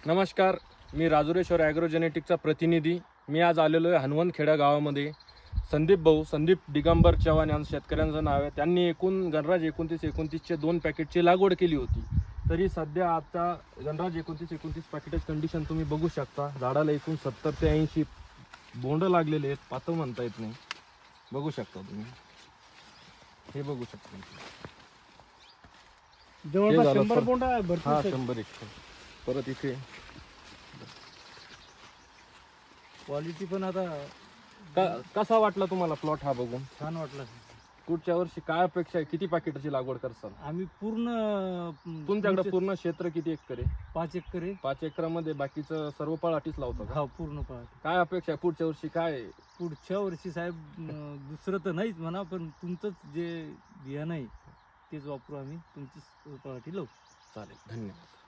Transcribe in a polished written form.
नमस्कार, मी राजुरेश्वर ॲग्रोजेनेटिकचा प्रतिनिधी. मी आज आलेलो आहे हनुमंतखेडा गावामध्ये. संदीप दिगंबर चव्हाण यांचं शेतकऱ्यांचं नाव आहे. त्यांनी गणराज 29-29चे 2 पॅकेटची लागवड केली होती. तरी सध्या आता गणराज 29-29 पॅकेटच कंडिशन तुम्ही बघू शकता. झाडाला एकूण 70 ते 80 बोंड लागलेले आहेत. पातळ म्हणता येत नाही. बघू शकता तुम्ही, हे बघू शकता जवळपास 100 बोंड आहे. हा 100-100. परत इथे क्वालिटी पण आता कसा वाटला तुम्हाला प्लॉट हा बघून? छान वाटलं. पुढच्या वर्षी काय अपेक्षा आहे? किती पॅकेटची लागवड करसाल? आम्ही तुमच्याकडे पूर्ण क्षेत्र किती एकर आहे? 5 एकर आहे. 5 एकरामध्ये बाकीचं सर्व पळाटीच लावतो का? हा, पूर्ण पाहत. काय अपेक्षा आहे पुढच्या वर्षी? काय पुढच्या वर्षी साहेब दुसरं तर नाहीच म्हणा, पण तुमचंच जे बियाणं आहे तेच वापरू आम्ही. तुमचीच पळाटी लावू. चालेल, धन्यवाद.